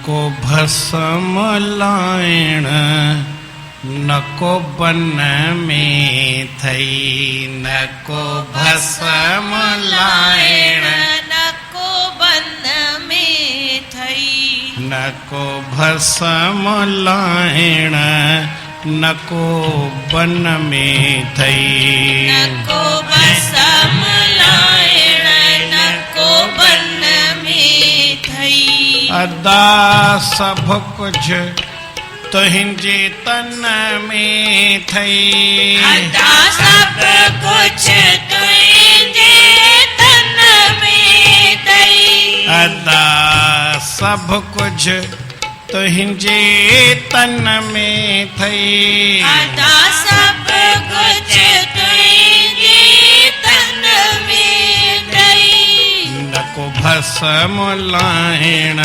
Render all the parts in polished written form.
को भस्म लाइण नको बन में थई, नको भस्म लाइण नको बन में थई, नको भस्म लाइण नको बन में थई, नको भस्म लाइण नको बन में थई। अदा सब कुछ तुहिंजे तन में थई, अदा सब कुछ तुहिंजे तन में थई, अदा सब कुछ तुहिंजे तन में थई, अदा सब कुछ तुहिंजे तन में थई। नको भस्म लाइण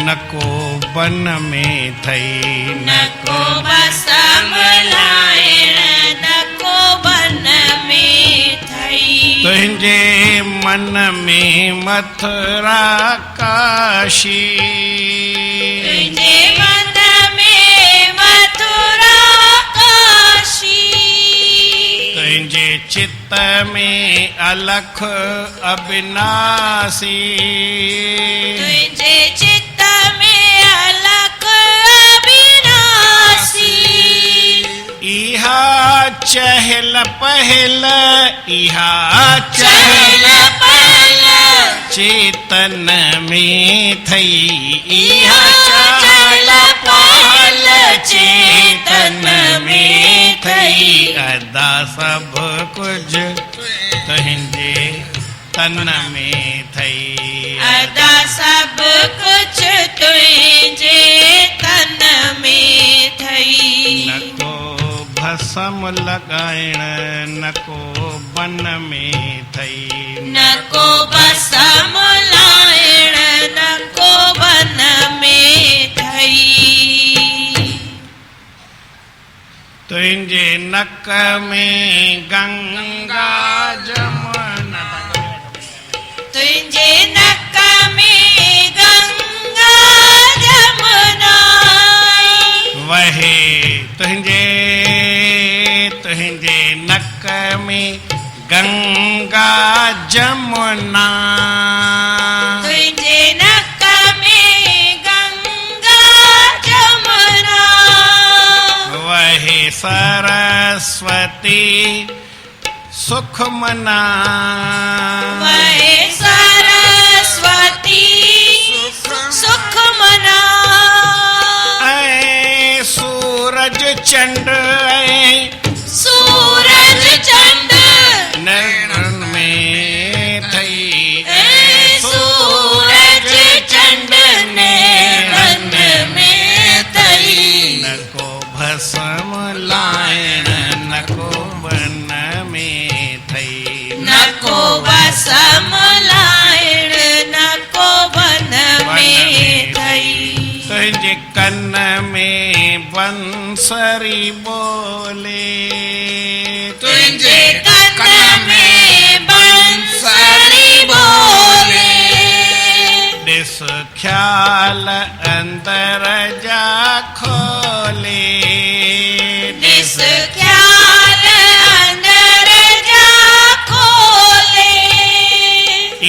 नको बन में थई, नको भस्म लाइण नको बन में थई। तुझे मन में मथुरा काशी, तुझे मन में मथुरा काशी, तुझे चित्त में अलख अविनाशी, तुझे चित्त में अलख अविनाशी। इहा चहल पहल, इहा चहल पहल चेतन में थई, इहा चहल पहल चेतन में थई। अदा सब कुछ तुहिंजे तन में थई, अदा सब कुछ तुझे तन में थई। नको भस्म लगाइण नको बन में थई, नको भस्म लाइण नको बन में थई। तुझे नक में गंगा जमुना, तुझे नक में गंगा जमुना, वहे तुझे नक में गंगा जमुना, तुझे नक में गंगा जमुना, वहे सरस्वती सुखमना, वहे सरस्वती सुखमना। ऐ सूरज चंड, ऐ सूरज चंड नैनन में थई, ऐ सूरज चंड नैनन में थई। नको भस्म लाइण नको बन में थई, नको भस्म लाइण नको बन में थई। तुझे कन में बंसरी बोले, तुझे कन में बंसरी बोले, दिस ख्याल अंदर जा खोले, दिस ख्याल अंदर जा खोले।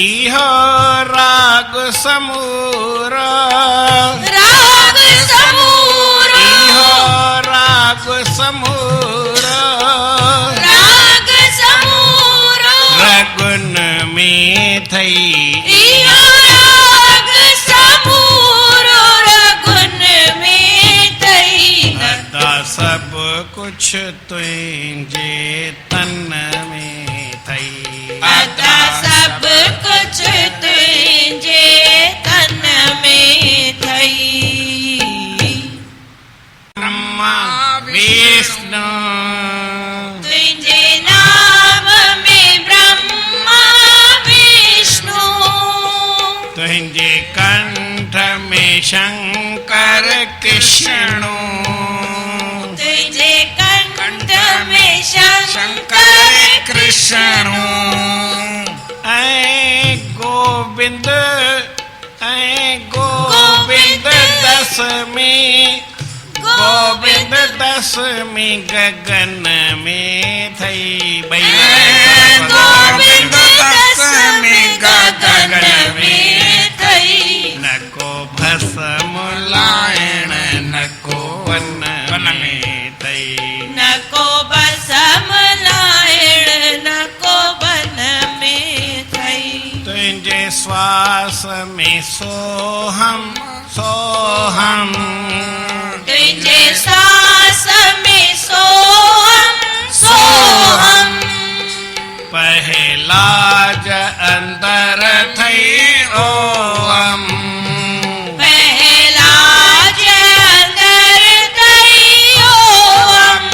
इहो राग समूरा, राग समूरा, इहो राग समूरा, राग समूरा, रगुन में थई, इहो राग समूरा रगुन में थई। अदा सब कुछ तुझे तन में थई, अदा सब कुछ तुझे तन में थई। ब्रह्मा विष्णु तुझे नाम में ब्रह्मा विष्णु, तुझे कंठ में शंकर कृष्ण, तुझे कंठ में शंकर कृष्ण, ऐ गोविंद, ऐ गोविंद में गोविंद दसमी गगन में थई भई गोविंद दसमी गगन में थई नको भस्म लायण नको वन में थई नको भस्म लायण नको वन में थई तुझे श्वास में सोहम सोहम तुझे सांस में सोहम सोहम पहला ज अंदर थई ओम पहला ज अंदर थई ओम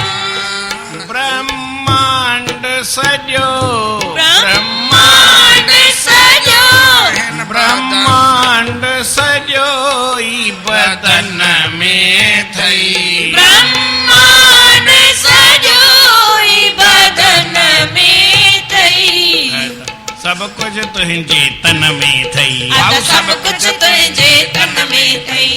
ब्रह्मांड सजो ब्रह्मांड सजो ब्रह्मांड सजो ई बदन में थई ब्रह्मांड सजोई बदन में थई सब कुछ तुझे तन में थई अद सब कुछ तुझे तन में थई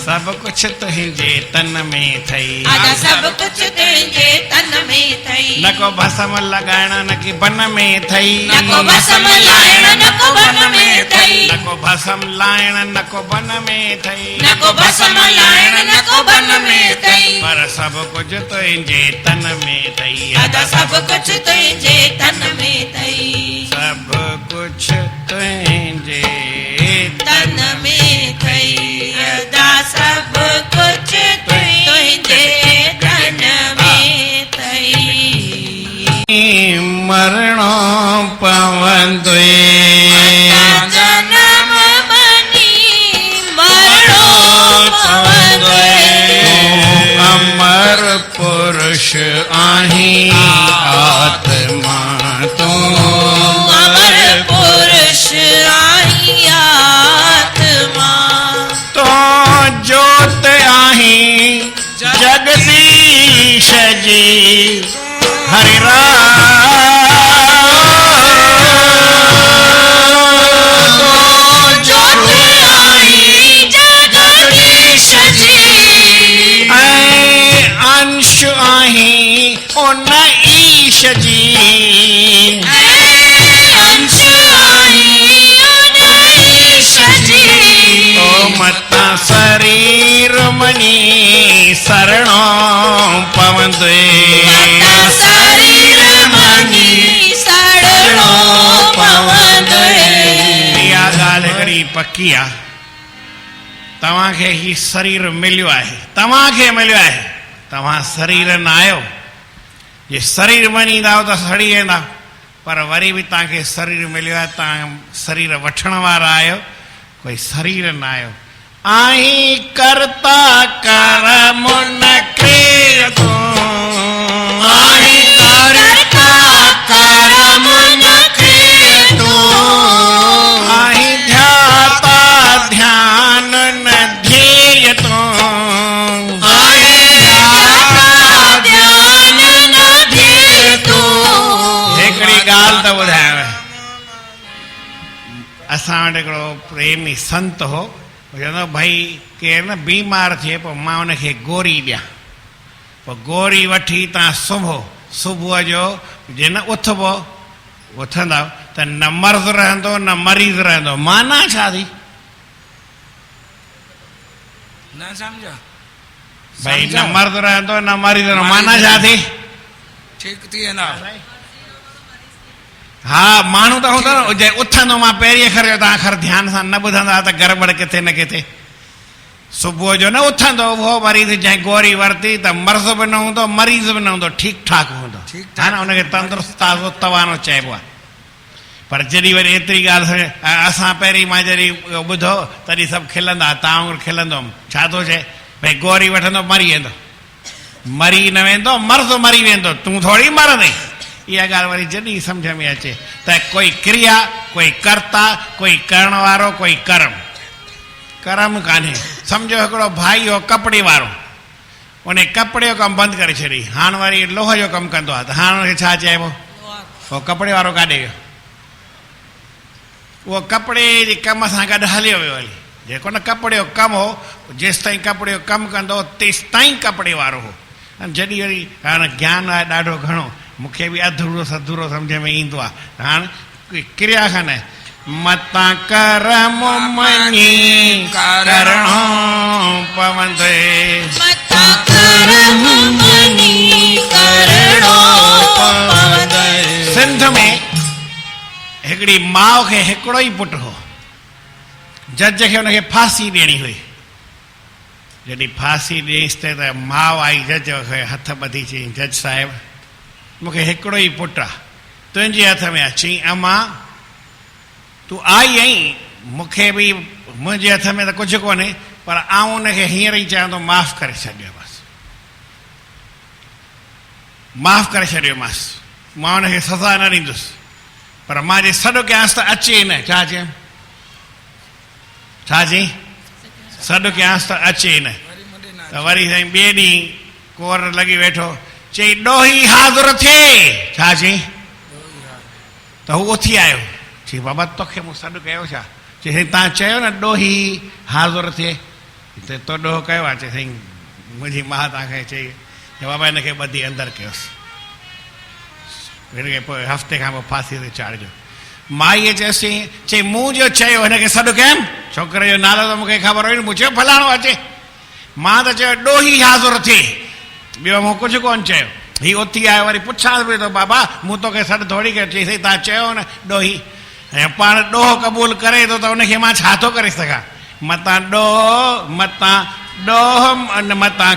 सब कुछ तुझे तन में थई अद सब कुछ तुझे तन में थई नको भस्म लगाइण न की बन में थई नको भस्म लायण नको वन में थई नको भस्म लाइण नको बन में थई नको भस्म लायण नको वन में थई पर सब कुछ तुझे तन में थई अद सब कुछ तुझे तन में थई सब कुछ तुझे तन में थई अदा सब कुछ तुझे तन में थई मरणो पवन जन्म बनी मरो पवन अमर पुरुष आही आत्मा तो अमर पुरुष आई आत्मा तो ज्योत आही जगदीश जी हरि ज्योत आई जगदीश जी अंश आही उन ईश जी अंश आई उन्नीश जी ओ मता शरीर मनी शरणों पवंदे शरीर मनी सड़ो पवन इहा ॻाल्हि हिकिड़ी पकी आहे तव्हांखे ही शरीर मिलियो आहे तव्हांखे मिलियो आहे तव्हां शरीर न आहियो जे शरीर मञींदा त सड़ी वेंदा पर वरी बि तव्हांखे शरीर मिलियो आहे तव्हां शरीर वठण वारा आहियो कोई शरीर न आहियो आही करता करम न क्रिय तूं आही करता करम न क्रिय तू आही ध्याता ध्यान न ध्येय तूं ध्यान न दे तू हिकिड़ी ॻाल्हि त ॿुधायांव असां वटि हिकिड़ो प्रेमी संत हो चवंदो भाई केरु न बीमार थिए पोइ मां हुनखे गोरी ॾियां पोइ गोरी वठी तव्हां सुबुह जो जे न उथबो उथंदा त न मर्ज़ रहंदो न मरीज़ रहंदो माना छा थी न समझा भाई न मर्द रहंदो न मरीज़ रहंदो माना छा थी ठीक थी वेंदा हा माण्हू त हूंदो न जे उथंदो मां पहिरीं अखर जो तव्हां अखर ध्यान सां न ॿुधंदा त गड़बड़ किथे न किथे सुबुह जो न उथंदो उहो मरीज़ जंहिं गोरी वरिती त मर्ज़ बि न हूंदो मरीज़ बि न हूंदो ठीकु ठाक हूंदो हा न हुनखे तंदुरुस्त ताज़ो तवानो चइबो आहे पर जॾहिं वरी एतिरी ॻाल्हि असां पहिरीं मां जॾहिं ॿुधो तॾहिं सभु खिलंदा तव्हां वांगुरु खिलंदो हुउमि छा थो चए भई गोरी वठंदो मरी वेंदो मरी न वेंदो मर्ज़ मरी वेंदो तूं थोरी मरंदे इहा ॻाल्हि वरी जॾहिं सम्झ में अचे त कोई क्रिया कोई कर्ता कोई करण वारो कोई कर्म कान्हे सम्झो हिकिड़ो भाई हो कपिड़े वारो उन कपिड़े जो कमु बंदि करे छॾी हाणे वरी लोह जो कमु कंदो आहे त हाणे हुनखे छा चइबो उहो कपिड़े वारो काॾे वियो उहो कपिड़े जे कम सां गॾु हलियो वियो हली जेको न कपिड़े जो कमु हो, जेसि ताईं कपिड़े जो कमु कंदो तेसि ताईं कपिड़े वारो हो। जॾहिं वरी हाणे ज्ञान आहे ॾाढो घणो, मूंखे बि अधूरो सधूरो सम्झ में ईंदो आहे। हाणे क्रिया खां न मतां करम मञी करणो पवंदे, मतां करम मञी करणो पवंदे। सिंध में हिकिड़ी माउ खे हिकिड़ो ई पुटु हो। जज खे हुनखे फांसी ॾियणी हुई। जॾहिं फांसी ॾियईंसि त माउ आई जज खे हथ ॿधी चई, जज साहिब मूंखे हिकिड़ो ई पुटु आहे, तुंहिंजे हथ में आहे। चई अम्मा तूं आई आहीं, मूंखे बि मुंहिंजे हथ में त कुझु कोन्हे, पर आउं हुनखे हींअर ई चाहियां थो माफ़ु करे छॾियो बसि, माफ़ु करे छॾियोमांसि, मां हुनखे सज़ा न ॾींदुसि, पर मां जे सॾु कयांसि त अचे न। छा चयमि? छा चई? सॾु कयांसि त अचे न। त वरी साईं ॿिए ॾींहुं कोर लॻी वेठो, चई ॾोही हाज़ुर थिए। छा चई? त हू उथी आयो। चई बाबा तोखे मूं सॾु कयो छा? चई साईं तव्हां चयो न ॾोही हाज़ुर थिए, त तो ॾोहो कयो आहे। चई साईं मुंहिंजी माउ तव्हांखे चई बाबा हिनखे ॿधी अंदरि कयोसि, हिनखे पोइ हफ़्ते खां पोइ फांसी ते चाढ़िजो। माईअ चयोसि, चई मूं जो चयो हिनखे सॾु कयमि, छोकिरे जो नालो त मूंखे ख़बर हुई न, मूं चयो फलाणो अचे, मां त चयो ॾोही हाज़ुर थिए, ॿियो मूं कुझु कोन चयो। हीउ उथी आयो, वरी पुछांसि पई थो बाबा मूं तोखे सॾु थोरी कयो। चई साईं तव्हां चयो न ॾोही, ऐं पाण ॾोहो क़बूल करे थो त हुनखे मां छा थो करे सघां। मतां ॾोहो मतां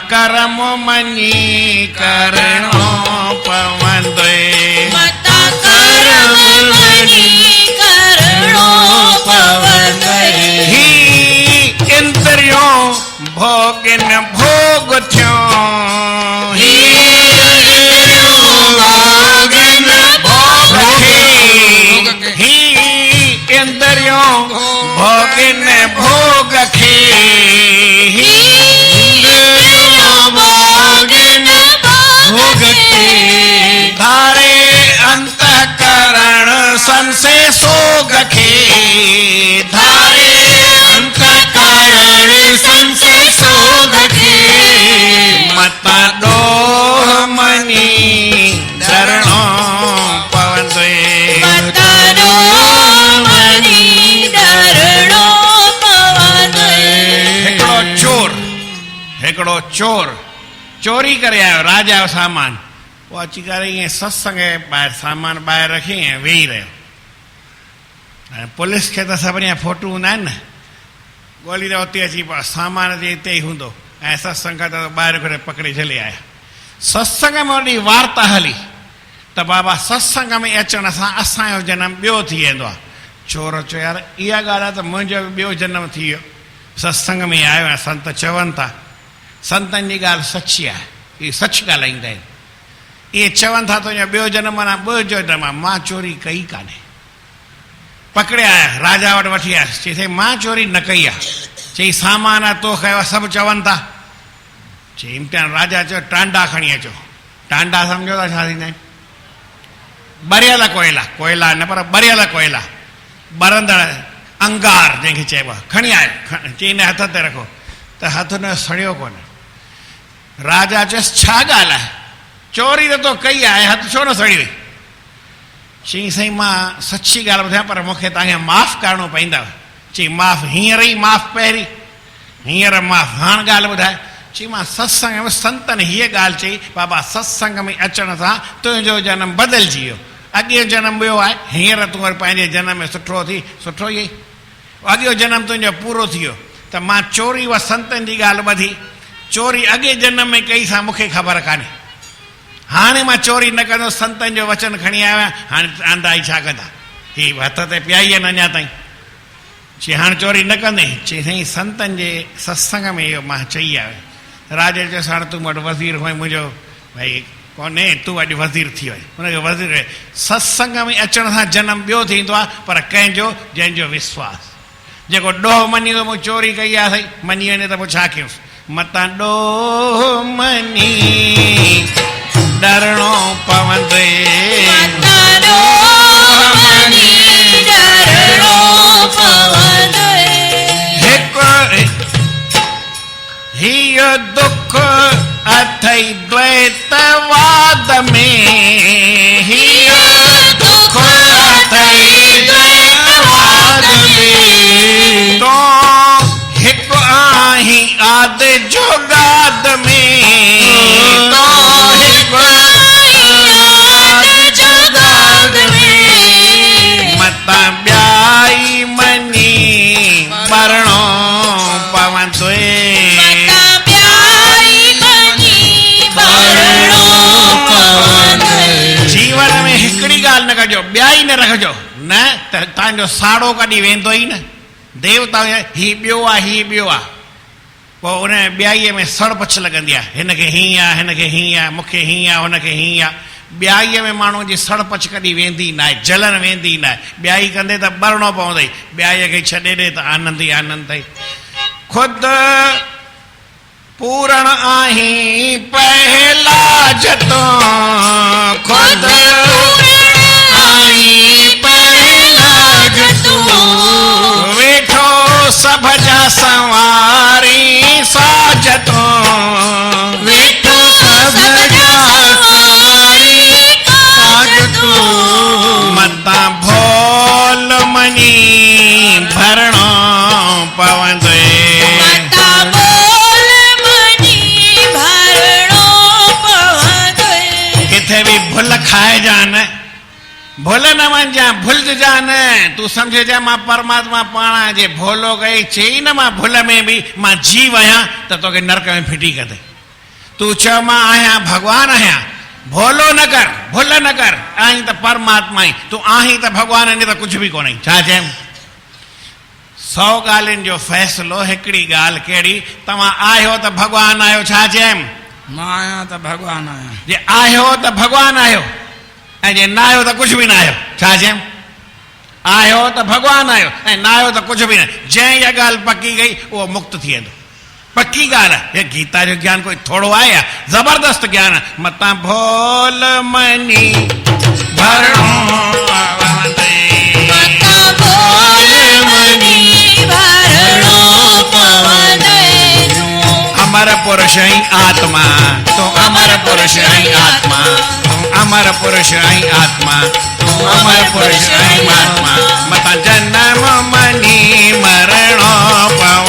करम मञी करणो पवंदे, मतां करम मञी करणो पवंदे। ही इंद्रियों भोगिन भोग थियो, ही भोगिन भोग खे, ही इंद्रियों भोगिन भोग खे, ही इंद्रियों भोगिन भोग खे, धारे अंतःकरण संसे सोग खे, धारे अंतःकरण संसे सोग खे, मतां ॾोह मञी करणो पवंदे, मतां ॾोह मञी करणो पवंदे। हिकिड़ो चोर चोरी करे आयो राजा जो सामान, पोइ अची करे ईअं सत्संग जे ॿाहिरि सामान ॿाहिरि रखी ऐं वेही रहियो। ऐं पुलिस खे त सभिनी जा फोटू हूंदा आहिनि न, ॻोल्ही त उते अची सामान जे हिते ई हूंदो, ऐं सत्संग खां त ॿाहिरि करे पकिड़े झले आया। सत्संग में वॾी वार्ता हली त बाबा सत्संग में अचण सां असांजो जनम ॿियो थी वेंदो आहे। चोर चयो यार इहा ॻाल्हि आहे त मुंहिंजो बि ॿियो जनम थी वियो, सत्संग में आयो ऐं संत चवनि था, संतनि जी ॻाल्हि सची आहे, इहे सच ॻाल्हाईंदा आहिनि, इहे चवनि था तुंहिंजो ॿियो जनम माना ॿियो जनम आहे, मां चोरी कई कान्हे। पकिड़े आया, राजा वटि वठी आयसि, चई साईं मां चोरी न कई आहे। चई सामान आहे तो खयो, सभु चवनि था। चई इम्तिहान, राजा चयो टांडा खणी अचो। टांडा सम्झो था छा थींदा आहिनि? ॿरियल कोयला, कोयला न पर ॿरियल कोयला, ॿरंदड़ अंगार जंहिंखे चइबो आहे, खणी आयो। चई हिन हथ ते रखो, त हथ न सड़ियो कोन। राजा चयसि छा ॻाल्हि आहे, चोरी त तो कई आहे, हथ छो न सड़ी वई? चई साईं मां सची ॻाल्हि ॿुधायां, पर मूंखे तव्हांखे माफ़ु करिणो पवंदव। चई माफ़ु हींअर ई माफ़ु पहिरीं, हींअर माफ़ु हाणे ॻाल्हि ॿुधाए। चई मां सत्संग में संतनि हीअ ॻाल्हि चई बाबा सत्संग में अचण सां तुंहिंजो जनम बदिलजी वियो, अॻियो जनम ॿियो आहे, हींअर तूं वरी पंहिंजे जनम में सुठो थी, सुठो ई अॻियो जनम तुंहिंजो पूरो थी वियो। त मां चोरी उहा संतनि जी ॻाल्हि ॿधी, चोरी अॻे जनम में कई सां मूंखे ख़बर कान्हे, हाणे मां चोरी न कंदो, संतनि जो वचन खणी आयो आहियां, हाणे अंदाई छा कंदा, हीअ हथ ते पियाई आहिनि अञा ताईं। चई हाणे चोरी न कंदे? चई साईं संतनि जे सत्संग में इहो मां चई आयो। राजा चयोसि हाणे तूं वटि वज़ीर हुई, मुंहिंजो भई कोन्हे, तूं अॼु वज़ीर थी वई। हुनखे वज़ीर, सत्संग में अचण सां जनम ॿियो थींदो आहे, पर कंहिंजो जंहिंजो विश्वास, जेको ॾोह मञी थो मूं चोरी कई आहे साईं, मञी वञे त पोइ छा कयूंसि। मतां ॾोह मञी डरणो पवंदे, मतां ॾोह मञी डरणो पवंदे। हिकिड़ो हियो दुख अथई द्वैतवाद में, हियो दुख अथई द्वैतवाद में, तो हिक आही आद जोगाद में, तो हिक आद जोगाद में, मता ब्याई मनी बरणो पवंदुए, जीवन में हिकड़ी गाल न कजो, ब्याई न रखजो, न त तव्हांजो साड़ो कॾहिं वेंदो ई न। देवता ही ॿियो आहे, ही ॿियो आहे, पोइ उन ॿियाईअ में सड़ पछ लॻंदी आहे, हिन खे हीअं आहे, हिन खे हीअं आहे, मूंखे हीअं आहे, हुनखे हीअं आहे। ॿियाईअ में माण्हू जी सड़ पछ कॾहिं वेंदी न आहे, जलन वेंदी न आहे। ॿियाई कंदे त ॿरणो पवंदई, ॿियाईअ खे छॾे ॾे त आनंद ई आनंद अथई। ख़ुदि पूरण आहीं पहलाज तो, ख़ुदि आहीं पहलाज तो, वेठो सभ जा संवारी साज तो, वेठो सभ जा संवारी साज तो, मता भोल मनी भरणो पवंदे, किथे भी भुल खाए जान, भुल न वञ जा, भुलज जान, तू समझे जा मां परमात्मा पाणा जे भोलो गई चई न मां भुल में भी मां जीव आहियां त तोखे नरक में फिटी कंदे। तू चओ मां आहियां भगवान आहियां, भोलो न कर, भुल न कर, आहीं त परमात्मा ई, तू आहीं त भगवान आहीं त कुझु बि कोन्हे। छा चएम? 100 ॻाल्हियुनि जो फ़ैसिलो हिकिड़ी ॻाल्हि कहिड़ी, तव्हां आहियो त भगवान आहियो। छा चएम? मां आहियां त भगवान आहियां। जे आहियो त भगवान आहियो, ऐं जे न आहियो त कुझु बि न आहियो। छा चएम? आहियो त भगवान आहियो ऐं न आहियो त कुझु बि न। जंहिं इहा ॻाल्हि पकी गई उहो मुक्त थी वेंदो, पक्की ॻाल्हि आहे। हे गीता जो ज्ञान कोई थोरो आहे या ज़बरदस्त ज्ञान आहे। मतां भोल मनी भरणो पवंदे, मतां भोल मनी भरणो पवंदे, अमर पुरुष ऐं आत्मा, तूं अमर पुरुष ऐं आत्मा, तूं अमर पुरुष ऐं आत्मा, तूं अमर पुरुष ऐं आत्मा, मतां जनम मनी मरणो पवंदे।